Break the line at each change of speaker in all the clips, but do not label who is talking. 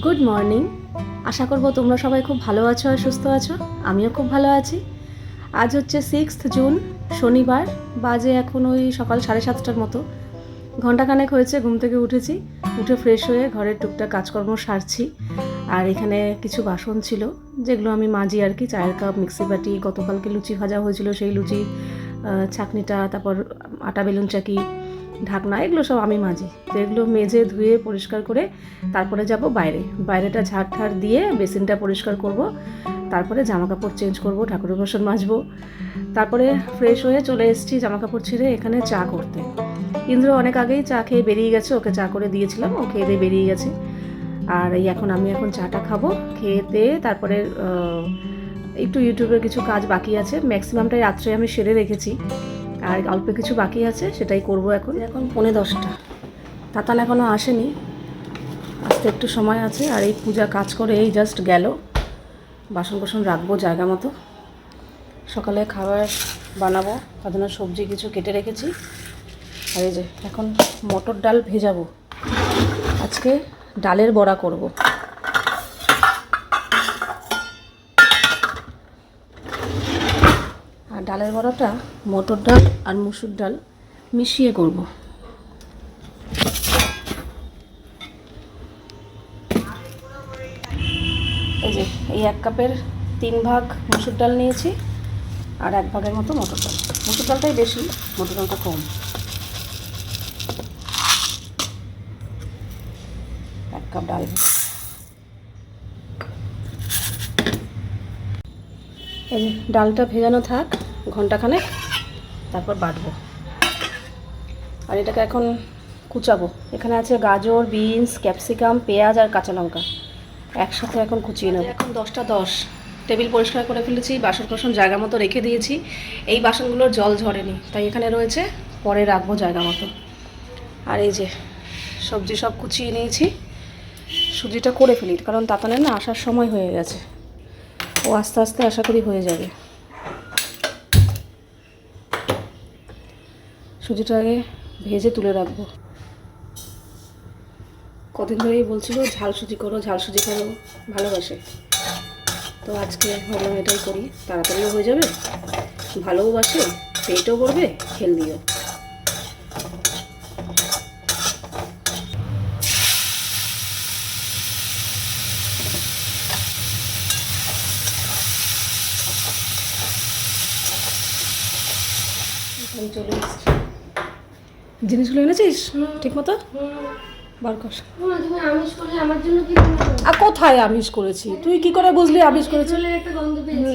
Good morning. আশা করব তোমরা সবাই খুব ভালো আছো আর সুস্থ আছো। আমিও খুব ভালো আছি। আজ হচ্ছে 6 জুন, শনিবার। বাজে এখন ওই সকাল 7:30টার মতো। ঘন্টাখানেক হয়েছে ঘুম থেকে উঠেছি। উঠে ফ্রেশ হয়ে ঘরের টুকটাক কাজকর্ম সারছি। আর এখানে কিছু বাসন ছিল যেগুলো আমি মাজি আর কি। চায়ের কাপ, মিক্সি বাটি, গতকালকে লুচি ভাজা হয়েছিল সেই লুচি, ছাঁকনিটা, তারপর আটা বেলুন চাকি, ঢাকনা, এগুলো সব আমি মাজি। তো এগুলো মেজে ধুয়ে পরিষ্কার করে তারপরে যাব বাইরেটা ঝাড় ঠাড় দিয়ে বেসিনটা পরিষ্কার করব। তারপরে জামা কাপড় চেঞ্জ করব, ঠাকুরের বাসন মাজবো। তারপরে ফ্রেশ হয়ে চলে এসেছি জামা কাপড় ছেড়ে এখানে চা করতে। ইন্দ্র অনেক আগেই চা খেয়ে বেরিয়ে গেছে, ওকে চা করে দিয়েছিলাম, ও খেয়ে দিয়ে বেরিয়ে গেছে। আর এই আমি এখন চাটা খাবো। খেয়ে তারপরে একটু ইউটিউবের কিছু কাজ বাকি আছে, ম্যাক্সিমামটাই রাত্রে আমি সেরে রেখেছি, আর অল্প কিছু বাকি আছে সেটাই করব। এখন 10:45। তাতান এখনও আসেনি, আসতে একটু সময় আছে। আর এই পূজা কাজ করে এই জাস্ট গেল। বাসন কোসন রাখবো জায়গা মতো। সকালে খাবার বানাবো, তার জন্য সবজি কিছু কেটে রেখেছি। আর এই যে এখন মটর ডাল ভেজাবো। আজকে ডালের বড়া করব। আর ডালের বড়াটা মটর ডাল আর মুসুর ডাল মিশিয়ে করব। এই যে এই 1 কাপের 3 ভাগ মুসুর ডাল নিয়েছি, আর 1 ভাগের মতো মটর ডাল। মুসুর ডালটাই বেশি, মটর ডালটা কম। 1 কাপ ডাল। এই যে ডালটা ভেজানো থাক ঘন্টাখানেক, তারপর বাটবো। আর এটাকে এখন কুচাবো। এখানে আছে গাজর, বিনস, ক্যাপসিকাম, পেঁয়াজ আর কাঁচা লঙ্কা, একসাথে এখন কুচিয়ে নেব। এখন 10:10। টেবিল পরিষ্কার করে ফেলেছি, বাসন কোসন জায়গা মতো রেখে দিয়েছি। এই বাসনগুলোর জল ঝরেনি, তাই এখানে রয়েছে, পরে রাখবো জায়গা মতো। আর এই যে সবজি সব কুচিয়ে নিয়েছি। সুজিটা করে ফেলি, কারণ তাতানের না আসার সময় হয়ে গেছে। ও আস্তে আস্তে আশা করি হয়ে যাবে। সুজিটা আগে ভেজে তুলে রাখবো। কদিন ধরেই বলছিল ঝাল সুজি করো, ঝাল সুজি করো, ভালোবাসে। তো আজকে ভাবলাম এটাই করি, তাড়াতাড়িও হয়ে যাবে, ভালোও বাসে, পেটও ভরবে, হেলদিও। চলে এসেছি। জিনিসগুলো এনেছিস ঠিক মতো? বার কর। আর কোথায় আমিষ করেছি? তুই কি করে বুঝলি আমিষ করেছি?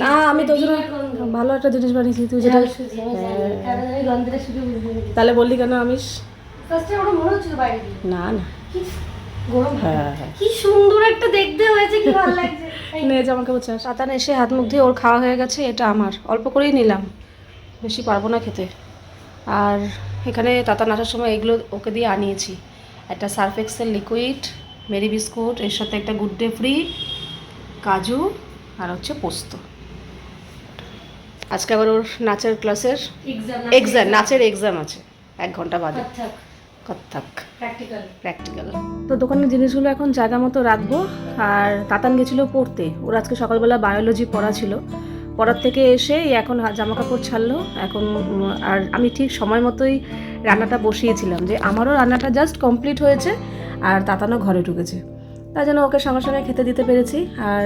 না, আমি তোর জন্য ভালো একটা জিনিস বানিয়েছি, তুই যেটা তাহলে বললি কেন আমিষ? না না, হ্যাঁ হ্যাঁ,
কি সুন্দর একটা দেখতে হয়েছে, কি ভালো লাগছে।
নে জামাকে বলছে। তাতান এসে হাত মুখ দিয়ে ওর খাওয়া হয়ে গেছে, এটা আমার অল্প করেই নিলাম, বেশি পারবো না খেতে। আর এখানে তাতান আসার সময় এগুলো ওকে দিয়ে আনিয়েছি, একটা Surf Excel liquid, Marie biscuit, এর সাথে একটা গুড ডে ফ্রি, কাজু, আর হচ্ছে পোস্ত। আজকে আবার ওর নাচের ক্লাসের এক্সাম, নাচের এক্সাম আছে 1 ঘন্টা বাদে, কত্থক প্র্যাকটিক্যাল। তো দোকানের জিনিসগুলো এখন জায়গা মতো রাখবো। আর তাতান গেছিলো পড়তে, ওর আজকে সকালবেলা বায়োলজি পড়া ছিল। পড়ার থেকে এসে এখন জামা কাপড় ছাড়লো এখন। আর আমি ঠিক সময় মতোই রান্নাটা বসিয়েছিলাম, যে আমারও রান্নাটা জাস্ট কমপ্লিট হয়েছে আর তাতানও ঘরে ঢুকেছে, তাই জন্য ওকে সঙ্গে সঙ্গে খেতে দিতে পেরেছি। আর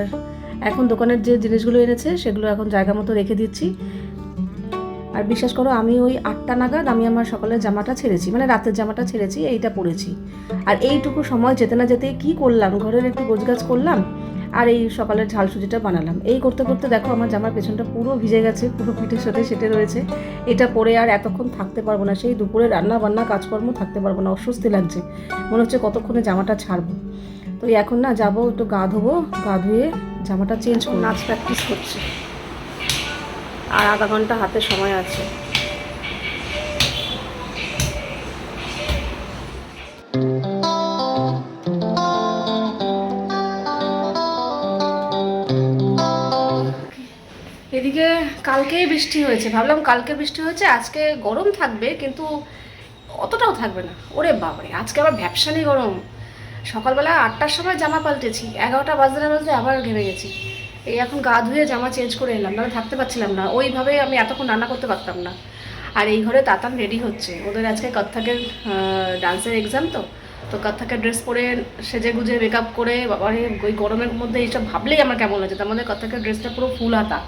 এখন দোকানের যে জিনিসগুলো এনেছে সেগুলো এখন জায়গা মতো রেখে দিচ্ছি। আর বিশ্বাস করো, আমি ওই 8টা নাগাদ আমি আমার সকালের জামাটা ছেড়েছি, মানে রাতের জামাটা ছেড়েছি, এইটা পরেছি। আর এইটুকু সময় যেতে না যেতেই কী করলাম, ঘরের একটু গোছগাছ করলাম, আর এই সকালের ঝাল সুজিটা বানালাম। এই করতে করতে দেখো আমার জামার পেছনটা পুরো ভিজে গেছে, পুরো পিঠের সাথে সেটে রয়েছে। এটা পরে আর এতক্ষণ থাকতে পারবো না, সেই দুপুরে রান্না বান্না কাজকর্ম থাকতে পারবো না, অস্বস্তি লাগছে, মনে হচ্ছে কতক্ষণে জামাটা ছাড়বো। তো এখন না যাবো, একটু গা ধোবো, গা ধুয়ে জামাটা চেঞ্জ করবো। নাচ প্র্যাকটিস করছে, আর আধা ঘন্টা হাতে সময় আছে। এদিকে কালকেই বৃষ্টি হয়েছে, ভাবলাম কালকে বৃষ্টি হয়েছে, আজকে গরম থাকবে, কিন্তু অতটাও থাকবে না। ওরে বাবারে, আজকে আবার ভ্যাপসানি গরম। সকালবেলা 8টার সময় জামা পাল্টেছি, 11টা বাজতে বাজতে আবার ঘেমে গেছি। এই এখন গা ধুয়ে জামা চেঞ্জ করে এলাম, নাহলে থাকতে পারছিলাম না, ওইভাবে আমি এতক্ষণ রান্না করতে পারতাম না। আর এই ঘরে তাতান রেডি হচ্ছে, ওদের আজকে কত্থকের ডান্সের এক্সাম, তো তো কত্থকের ড্রেস পরে সেজে গুজে মেকআপ করে, বাবারে ওই গরমের মধ্যে এইসব ভাবলেই আমার কেমন লাগে। তার মধ্যে কত্থকের ড্রেসটা পুরো ফুল হাতা,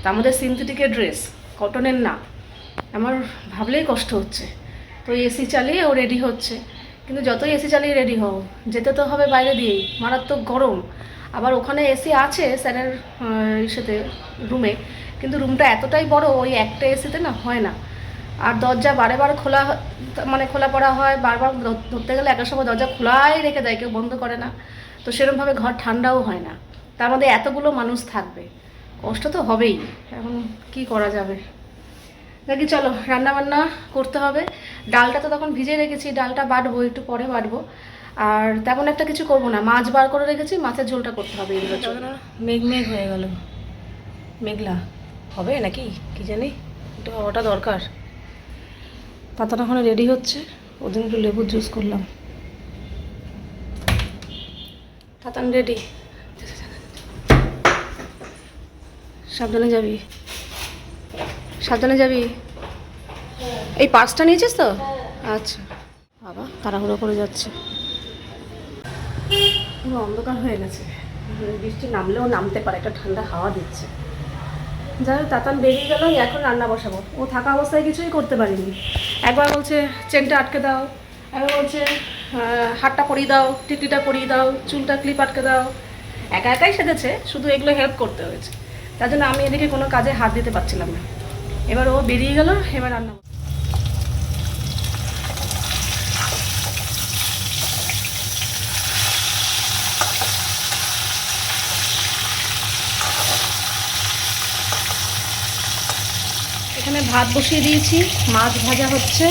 তার মধ্যে সিনথেটিকের ড্রেস, কটনের না, আমার ভাবলেই কষ্ট হচ্ছে। তো এসি চালিয়ে ও রেডি হচ্ছে, কিন্তু যতই এসি চালিয়ে রেডি হও, যেতে তো হবে বাইরে দিয়েই, মারাত্মক গরম। আবার ওখানে এসি আছে স্যারের সাথে রুমে, কিন্তু রুমটা এতটাই বড়, ওই একটা এসিতে না হয় না। আর দরজা বারে বার খোলা, মানে খোলা পড়া হয়, বারবার ধরতে গেলে একটা সময় দরজা খোলাই রেখে দেয়, কেউ বন্ধ করে না। তো সেরকমভাবে ঘর ঠান্ডাও হয় না, তার মধ্যে এতগুলো মানুষ থাকবে, কষ্ট তো হবেই। এখন কি করা যাবে, দেখি চলো রান্না বান্না করতে হবে। ডালটা তো তখন ভিজে রেখেছি, ডালটা বাটবো, একটু পরে বাটবো। আর তেমন একটা কিছু করবো না, মাছ বার করে রেখেছি, মাছের ঝোলটা করতে হবে। এগুলো মেঘ মেঘ হয়ে গেল, মেঘলা হবে নাকি কি জানি, একটু হওয়াটা দরকার। তাতাটা ওখানে রেডি হচ্ছে, ওদিন একটু লেবুর জুস করলাম। তাতান রেডি, সাবধানে যাবি, সাবধানে যাবি। এই পার্সটা নিয়েছিস তো? আচ্ছা। বাবা তাড়াহুড়ো করে যাচ্ছে, পুরো অন্ধকার হয়ে গেছে, বৃষ্টি নামলেও নামতে পারে, একটা ঠান্ডা হাওয়া দিচ্ছে। যাই হোক তাতান বেরিয়ে গেল, এখন রান্না বসাবো। ও থাকা অবস্থায় কিছুই করতে পারিনি। একবার বলছে চেনটা আটকে দাও, একবার বলছে হাতটা পরিয়ে দাও, টিকলিটা পরিয়ে দাও, চুলটা ক্লিপ আটকে দাও। একা একাই সেজেছে, শুধু এগুলো হেল্প করতে হয়েছে, তার জন্য আমি এদিকে কোনো কাজে হাত দিতে পারছিলাম না। এবার ও বেরিয়ে গেল, এবার রান্না। এখানে ভাত বসিয়ে দিয়েছি, মাছ ভাজা হচ্ছে,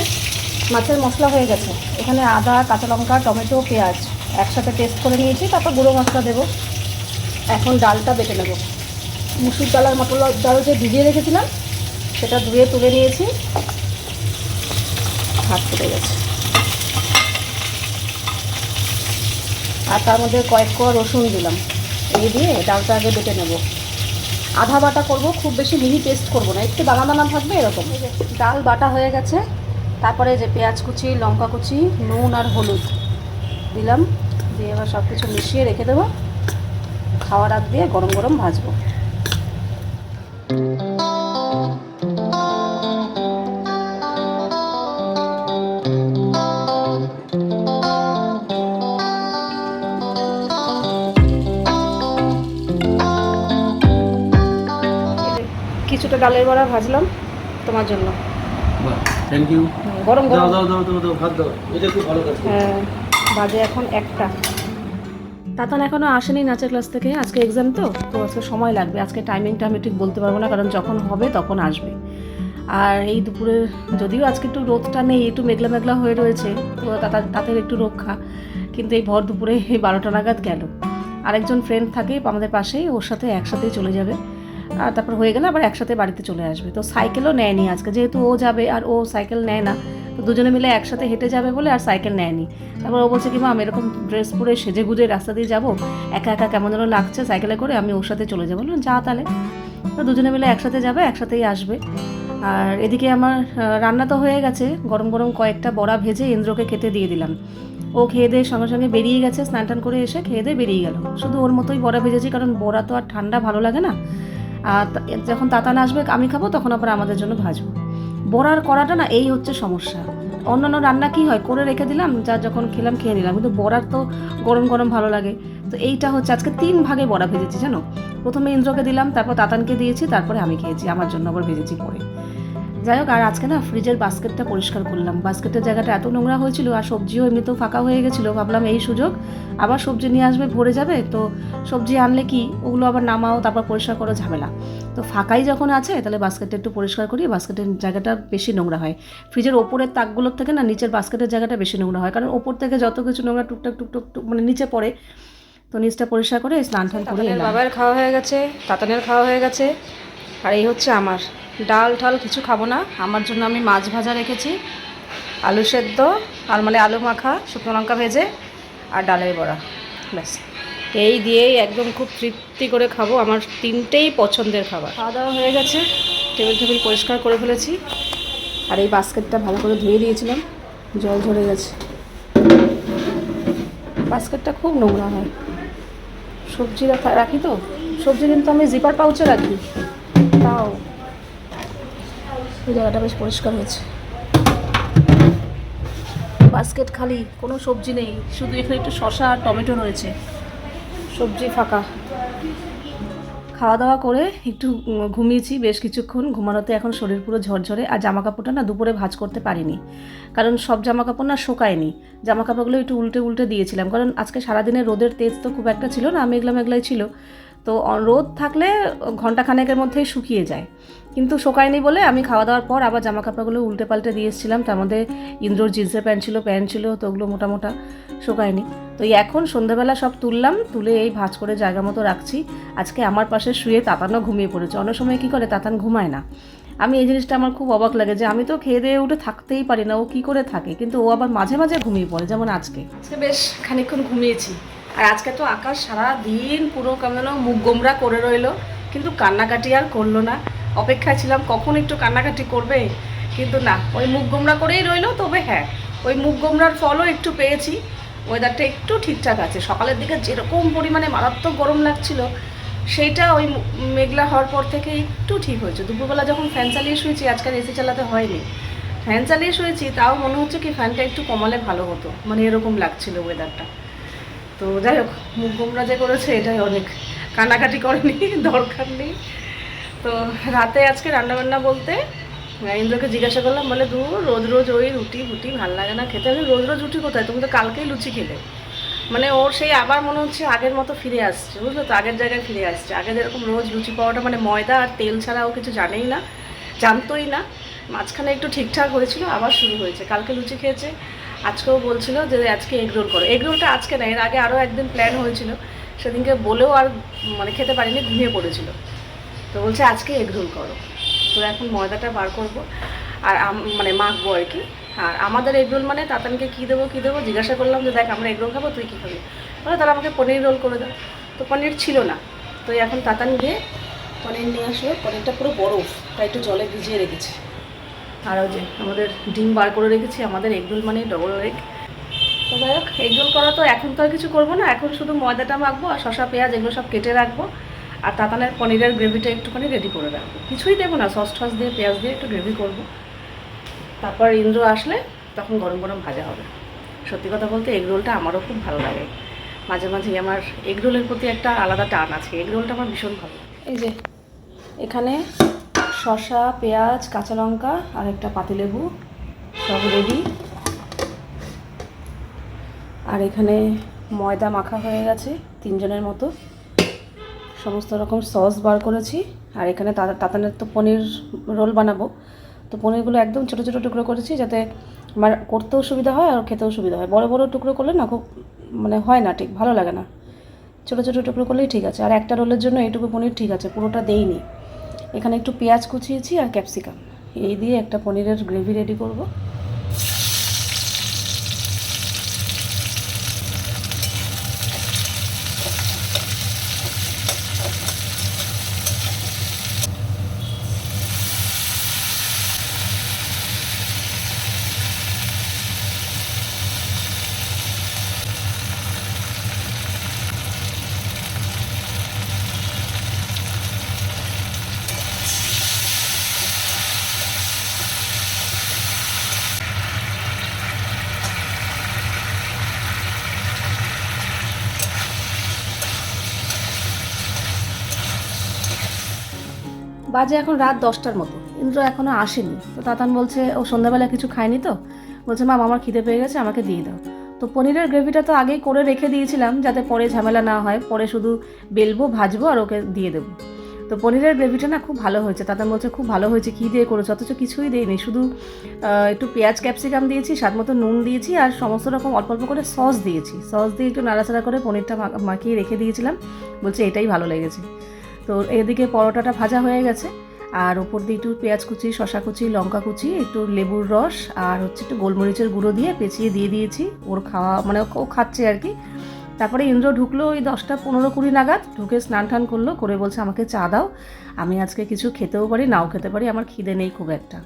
মাছের মশলা হয়ে গেছে। এখানে আদা, কাঁচা লঙ্কা, টমেটো, পেঁয়াজ একসাথে পেস্ট করে নিয়েছি, তারপর গুঁড়ো মশলা দেবো। এখন ডালটা বেটে নেব। মুসুর ডাল আর মটর ডাল যে ভিজিয়ে রেখেছিলাম সেটা ধুয়ে তুলে নিয়েছি, ভাত ফুটে গেছে। আর তার মধ্যে কয়েক কোয়া রসুন দিলাম, এই দিয়ে ডালটা আগে বেটে নেব। আধা বাটা করব, খুব বেশি মিহি পেস্ট করব না, একটু দানা দানা থাকবে এরকম। ডাল বাটা হয়ে গেছে, তারপরে যে পেঁয়াজ কুচি, লঙ্কা কুচি, নুন আর হলুদ দিলাম, দিয়ে এবার সব কিছু মিশিয়ে রেখে দেবো। খাওয়ার আগ দিয়ে গরম গরম ভাজবো। কিছুটা ডালের বড়া ভাজলাম তোমার জন্য।
Thank you.
গরম গরম
দাও দাও দাও দাও ভাত দাও, এটা খুব ভালো কাজ।
হ্যাঁ, বাজে এখন 1টা। তাতান এখনও আসেনি নাচের ক্লাস থেকে, আজকে এক্সাম তো আজকে সময় লাগবে। আজকে টাইমিংটা আমি ঠিক বলতে পারবো না, কারণ যখন হবে তখন আসবে। আর এই দুপুরে যদিও আজকে একটু রোদটা নেই, একটু মেঘলা মেঘলা হয়ে রয়েছে, তো তাদের একটু রক্ষা। কিন্তু এই ভর দুপুরে এই 12টা নাগাদ গেল। আরেকজন ফ্রেন্ড থাকে আমাদের পাশেই, ওর সাথে একসাথেই চলে যাবে, আর তারপর হয়ে গেলে আবার একসাথে বাড়িতে চলে আসবে। তো সাইকেলও নেয়নি আজকে, যেহেতু ও যাবে আর ও সাইকেল নেয় না, তো দুজনে মিলে একসাথে হেঁটে যাবে বলে আর সাইকেল নেয়নি। তারপর ও বলছে কি মা, আমি এরকম ড্রেস পরে সেজে গুজে রাস্তা দিয়ে যাবো, একা একা কেমন যেন লাগছে সাইকেলে করে, আমি ওর সাথে চলে যাবো। বললাম যা তাহলে। তো দুজনে মিলে একসাথে যাবে, একসাথেই আসবে। আর এদিকে আমার রান্না তো হয়ে গেছে, গরম গরম কয়েকটা বড়া ভেজে ইন্দ্রকে খেতে দিয়ে দিলাম। ও খেয়ে দিয়ে সঙ্গে সঙ্গে বেরিয়ে গেছে, স্নান টান করে এসে খেয়ে দিয়ে বেরিয়ে গেল। শুধু ওর মতোই বড়া ভেজেছি, কারণ বড়া তো আর ঠান্ডা ভালো লাগে না। আর যখন তাতান আসবে আমি খাবো, তখন আবার আমাদের জন্য ভাজবো। বড়ার করাটা না এই হচ্ছে সমস্যা। অন্যান্য রান্না কি হয়, করে রেখে দিলাম, যা যখন খেলাম খেয়ে নিলাম, কিন্তু বড়ার তো গরম গরম ভালো লাগে। তো এইটা হচ্ছে, আজকে 3 ভাগে বড়া ভেজেছি জানো। প্রথমে ইন্দ্রকে দিলাম, তারপর তাতানকে দিয়েছি, তারপরে আমি খেয়েছি, আমার জন্য আবার ভেজেছি পরে। যাই হোক, আর আজকে না ফ্রিজের বাস্কেটটা পরিষ্কার করলাম। বাস্কেটের জায়গাটা এত নোংরা হয়েছিল, আর সবজিও এমনিতেও ফাঁকা হয়ে গেছিলো। ভাবলাম এই সুযোগ, আবার সবজি নিয়ে আসবে, ভরে যাবে, তো সবজি আনলে কি ওগুলো আবার নামাও, তারপর পরিষ্কার করো, ঝামেলা। তো ফাঁকাই যখন আছে, তাহলে বাস্কেটটা একটু পরিষ্কার করি। বাস্কেটের জায়গাটা বেশি নোংরা হয়, ফ্রিজের ওপরের তাকগুলোর থেকে না নিচের বাস্কেটের জায়গাটা বেশি নোংরা হয়, কারণ ওপর থেকে যত কিছু নোংরা টুকটাক টুকটাক মানে নিচে পড়ে। তো নিচটা পরিষ্কার করে স্নান টান করে এলাম। বাবার খাওয়া হয়ে গেছে, তাতানের খাওয়া হয়ে গেছে, আর এই হচ্ছে আমার। ডাল ঠাল কিছু খাবো না, আমার জন্য আমি মাছ ভাজা রেখেছি, আলু সেদ্ধ আর মানে আলু মাখা, শুকনো লঙ্কা ভেজে, আর ডালের বড়া, ব্যাস এই দিয়েই একদম খুব তৃপ্তি করে খাবো। আমার তিনটেই পছন্দের খাবার। খাওয়া দাওয়া হয়ে গেছে, টেবিল পরিষ্কার করে ফেলেছি, আর এই বাস্কেটটা ভালো করে ধুয়ে দিয়েছিলাম, জল ঝরে গেছে। বাস্কেটটা খুব নোংরা হয়, সবজি রাখি তো, সবজি কিন্তু আমি জিপার পাউচে রাখি, তাও এই জায়গাটা বেশ পরিষ্কার হয়েছে। বাস্কেট খালি, কোনো সবজি নেই, শুধু এখানে একটু শসা আর টমেটো রয়েছে, সবজি ফাঁকা। খাওয়া দাওয়া করে একটু ঘুমিয়েছি বেশ কিছুক্ষণ। ঘুমানোতে এখন শরীর পুরো ঝরঝরে। আর জামা কাপড়টা না দুপুরে ভাঁজ করতে পারিনি, কারণ সব জামা কাপড় না শোকায়নি। জামা কাপড়গুলো একটু উল্টে দিয়েছিলাম, কারণ আজকে সারাদিনে রোদের তেজ তো খুব একটা ছিল না, মেঘলাই ছিল। তো রোদ থাকলে ঘন্টাখানেকের মধ্যেই শুকিয়ে যায়, কিন্তু শোকায়নি বলে আমি খাওয়া দাওয়ার পর আবার জামা কাপড়গুলো উল্টে পাল্টে দিয়ে এসেছিলাম। তার মধ্যে ইন্দ্রর জিন্সের প্যান্ট ছিল, তো ওগুলো মোটা শোকায়নি। তো এই এখন সন্ধ্যাবেলা সব তুললাম, তুলে এই ভাঁজ করে জায়গা মতো রাখছি। আজকে আমার পাশে শুয়ে তাতানও ঘুমিয়ে পড়েছে। অনেক সময় কী করে, তাতান ঘুমায় না। আমি এই জিনিসটা আমার খুব অবাক লাগে যে আমি তো খেয়ে দিয়ে উঠে থাকতেই পারি না, ও কী করে থাকে, কিন্তু ও আবার মাঝে মাঝে ঘুমিয়ে পড়ে, যেমন আজকে বেশ খানিকক্ষণ ঘুমিয়েছি। আর আজকে তো আকাশ সারা দিন পুরো কেমন মুখ গোমরা করে রইলো, কিন্তু কান্নাকাটি আর করলো না। অপেক্ষায় ছিলাম কখন একটু কান্নাকাটি করবে, কিন্তু না, ওই মুখ গোমরা করেই রইলো। তবে হ্যাঁ, ওই মুখ গোমরার ফলও একটু পেয়েছি। ওয়েদারটা একটু ঠিকঠাক আছে। সকালের দিকে যেরকম পরিমাণে মারাত্মক গরম লাগছিল, সেইটা ওই মেঘলা হওয়ার পর থেকে একটু ঠিক হয়েছে। দুপুরবেলা যখন ফ্যান চালিয়ে শুয়েছি, আজকাল এসি চালাতে হয়নি, ফ্যান চালিয়ে শুয়েছি, তাও মনে হচ্ছে কি ফ্যানটা একটু কমালে ভালো হতো, মানে এরকম লাগছিল ওয়েদারটা। তো যাই হোক, মুখ গোমরা যে করেছে এটাই অনেক, কান্নাকাটি করেনি, দরকার নেই। তো রাতে আজকে রান্নাবান্না বলতে ইন্দ্রকে জিজ্ঞাসা করলাম, বলে রোজ ওই রুটি ভালো লাগে না খেতে। আমি রোজ রুটি কোথায়, তুমি তো কালকেই লুচি খেলে। মানে ওর সেই আবার মনে হচ্ছে আগের মতো ফিরে আসছে, বুঝলো তো, আগের জায়গায় ফিরে আসছে। আগে যেরকম রোজ লুচি পাওয়াটা, মানে ময়দা আর তেল ছাড়া ও কিছু জানেই না, জানতোই না। মাঝখানে একটু ঠিকঠাক হয়েছিল, আবার শুরু হয়েছে। কালকে লুচি খেয়েছে, আজকেও বলছিল যে আজকে এগরোল করো। এগরোলটা আজকে না, এর আগে আরও একদিন প্ল্যান হয়েছিল, সেদিনকে বলেও আর মানে খেতে পারিনি, ঘুমিয়ে পড়েছিল। তো বলছে আজকে এগরোল করো। তো এখন ময়দাটা বার করবো আর মানে মাখবো আর কি। আর আমাদের এগরোল মানে তাতানকে কী দেবো জিজ্ঞাসা করলাম যে দেখ আমরা এগরোল খাবো, তুই কী খাবি? বলে তারা আমাকে পনির রোল করে দাও। তো পনির ছিল না, তো এখন তাতান গিয়ে পনির নিয়ে আসলো। পনিরটা পুরো বরফ, তাই একটু জলে ভিজিয়ে রেখেছি। আর ওই যে আমাদের ডিম বার করে রেখেছি। আমাদের এগরোল মানে ডবল এগ। তো যাই হোক, এগরোল করা তো এখন তো আর কিছু করবো না, এখন শুধু ময়দাটা মাখবো আর শসা পেঁয়াজ এগুলো সব কেটে রাখবো। আর তাতানের পনিরের গ্রেভিটা একটুখানি রেডি করে রাখবো, কিছুই দেবো না, সস টস দিয়ে পেঁয়াজ দিয়ে একটু গ্রেভি করবো। তারপর ইন্দ্র আসলে তখন গরম গরম ভাজা হবে। সত্যি কথা বলতে এগরোলটা আমারও খুব ভালো লাগে। মাঝে মাঝেই আমার এগরোলের প্রতি একটা আলাদা টান আছে, এগরোলটা আমার ভীষণ ভালো। এই যে এখানে শসা পেঁয়াজ কাঁচা লঙ্কা আর একটা পাতিলেবু সব রেডি। আর এখানে ময়দা মাখা হয়ে গেছে 3 জনের মতো, সমস্ত রকম সস বার করেছি। আর এখানে তাতানের তো পনির রোল বানাবো, তো পনিরগুলো একদম ছোটো ছোটো টুকরো করেছি, যাতে আমার করতেও সুবিধা হয় আর খেতেও সুবিধা হয়। বড় বড় টুকরো করলে না খুব মানে হয় না, ঠিক ভালো লাগে না। ছোটো ছোটো টুকরো করলেই ঠিক আছে। আর একটা রোলের জন্য এইটুকু পনির ঠিক আছে, পুরোটা দেইনি। এখানে একটু পেঁয়াজ কুচিয়েছি আর ক্যাপসিকাম, এই দিয়ে একটা পনিরের গ্রেভি রেডি করব। বাজে এখন রাত 10টার মতো, ইন্দ্র এখনও আসেনি। তো তাতান বলছে ও সন্ধ্যাবেলা কিছু খায়নি, তো বলছে মা আমার খিদে পেয়ে গেছে, আমাকে দিয়ে দাও। তো পনিরের গ্রেভিটা তো আগেই করে রেখে দিয়েছিলাম, যাতে পরে ঝামেলা না হয়, পরে শুধু বেলবো ভাজবো আর ওকে দিয়ে দেবো। তো পনিরের গ্রেভিটা না খুব ভালো হয়েছে। তাতান বলছে খুব ভালো হয়েছে, কী দিয়ে করেছো? অথচ কিছুই দিইনি, শুধু একটু পেঁয়াজ ক্যাপসিকাম দিয়েছি, স্বাদ মতো নুন দিয়েছি আর সমস্ত রকম অল্প অল্প করে সস দিয়েছি। সস দিয়ে একটু নাড়াচাড়া করে পনিরটা মাখিয়ে রেখে দিয়েছিলাম। বলছে এটাই ভালো লেগেছে। তো এদিকে পরোটাটা ভাজা হয়ে গেছে। আর ওপর দিয়ে একটু পেঁয়াজ কুচি, শশা কুচি, লঙ্কা কুচি, একটু লেবুর রস আর হচ্ছে একটু গোলমরিচের গুঁড়ো দিয়ে পেঁচিয়ে দিয়ে দিয়েছি। ওর খাওয়া মানে ও খাচ্ছে আর কি। তারপরে ইন্দ্র ঢুকলো ওই 10টা 15-20 নাগাদ, ঢুকে স্নান টান করলো, করে বলছে আমাকে চা দাও, আমি আজকে কিছু খেতেও পারি নাও খেতে পারি, আমার খিদে নেই খুব একটা।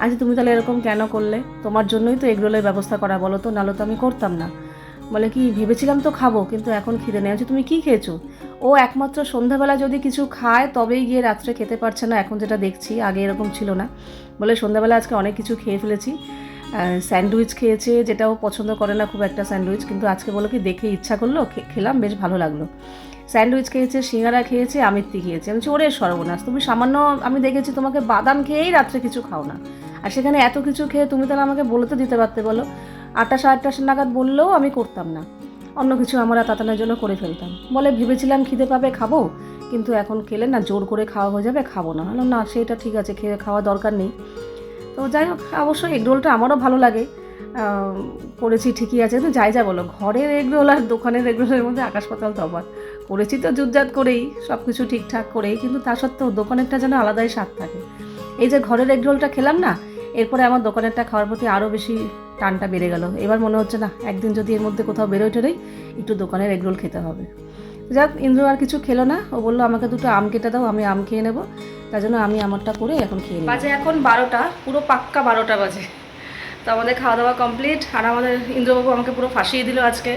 আচ্ছা তুমি তাহলে এরকম কেন করলে? তোমার জন্যই তো এগরোলের ব্যবস্থা করা, বলো তো, নাহলে তো আমি করতাম না। বলে কি ভেবেছিলাম তো খাবো, কিন্তু এখন খিদে নেই। আচ্ছা তুমি কী খেয়েছো? ও একমাত্র সন্ধ্যাবেলা যদি কিছু খায় তবেই গিয়ে রাত্রে খেতে পারছে না, এখন যেটা দেখছি, আগে এরকম ছিল না। বলে সন্ধ্যাবেলা আজকে অনেক কিছু খেয়ে ফেলেছি। স্যান্ডউইচ খেয়েছে, যেটাও পছন্দ করে না খুব একটা স্যান্ডউইচ, কিন্তু আজকে বলো কি দেখে ইচ্ছা করলো, খেলাম, বেশ ভালো লাগলো। স্যান্ডউইচ খেয়েছে, সিঙ্গারা খেয়েছে, আমিত্তি খেয়েছে। আমি বলছি ওরে সর্বনাশ, তুমি সামান্য, আমি দেখেছি তোমাকে বাদাম খেয়েই রাত্রে কিছু খাও না, আর সেখানে এত কিছু খেয়ে তুমি তাহলে আমাকে বলে তো দিতে পারতে, বলো। 8টা 8:30 নাগাদ বললেও আমি করতাম না, অন্য কিছু আমরা তাতানোর জন্য করে ফেলতাম। বলে ভেবেছিলাম খিদে পাবে খাবো, কিন্তু এখন খেলে না জোর করে খাওয়া হয়ে যাবে, খাবো না। হলো না, সেটা ঠিক আছে, খেয়ে খাওয়া দরকার নেই। তো যাই হোক, অবশ্যই এগরোলটা আমারও ভালো লাগে, করেছি ঠিকই আছে, কিন্তু যাই যা বলো, ঘরের এগরোল আর দোকানের এগরোলের মধ্যে আকাশ পাতাল তফাৎ। করেছি তো জুতজাত করেই, সব কিছু ঠিকঠাক করেই, কিন্তু তা সত্ত্বেও দোকানেরটা যেন আলাদাই স্বাদ থাকে। এই যে ঘরের এগরোলটা খেলাম না, এরপরে আমার দোকানেরটা খাওয়ার প্রতি আরও বেশি টানটা বেড়ে গেল। এবার মনে হচ্ছে না, একদিন যদি এর মধ্যে কোথাও বেরোয় টেরেই একটু দোকানের এগরোল খেতে হবে। যাক, ইন্দ্র আর কিছু খেলো না, ও বললো আমাকে 2টো আম কেটে দাও, আমি আম খেয়ে নেবো। তার জন্য আমি আমারটা করে এখন খেয়ে নিই। বাজে এখন 12টা, পুরো পাক্কা 12টা বাজে। তো আমাদের খাওয়া দাওয়া কমপ্লিট, আর আমাদের ইন্দ্রবাবু আমাকে পুরো ফাঁসিয়ে দিল আজকে।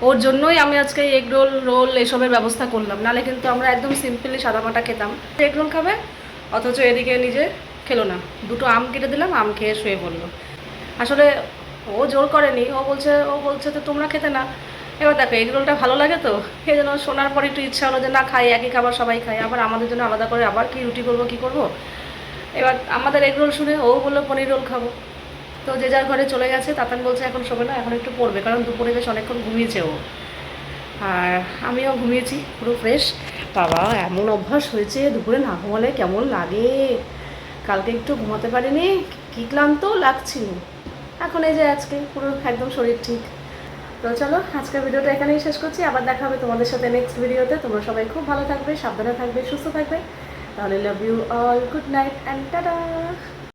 ওর জন্যই আমি আজকে এগ রোল এসবের ব্যবস্থা করলাম, নাহলে কিন্তু আমরা একদম সিম্পলি সাদামাটা খেতাম। এগ রোল খাবে, অথচ এদিকে নিজে খেলো না। 2টো আম কেটে দিলাম, আম খেয়ে শুয়ে পড়লো। আসলে ও জোর করেনি, ও বলছে তো তোমরা খেতে না। এবার দেখো এগ রোলটা ভালো লাগে, তো এই জন্য শোনার পর একটু ইচ্ছা হলো যে না খাই, একই খাবার সবাই খাই, আবার আমাদের জন্য আলাদা করে আবার কি রুটি করবো কি করবো। এবার আমাদের এগ রোল শুনে ও বললো পনির রোল খাবো। তো যে যার ঘরে চলে গেছে। তাতান বলছে এখন শোবে না, এখন একটু পড়বে, কারণ দুপুরে বেশ অনেকক্ষণ ঘুমিয়েছে ও, আর আমিও ঘুমিয়েছি পুরো ফ্রেশ। বাবা এমন অভ্যাস হয়েছে, দুপুরে না ঘুমালে কেমন লাগে। কালকে একটু ঘুমাতে পারিনি, কী ক্লান্ত লাগছিল। এখন এই যে আজকে পুরো একদম শরীর ঠিক। তো চলো আজকের ভিডিওটা এখানেই শেষ করছি, আবার দেখা হবে তোমাদের সাথে নেক্সট ভিডিওতে। তোমরা সবাই খুব ভালো থাকবে, সাবধানে থাকবে, সুস্থ থাকবে। তাহলে love you all, good night and tata.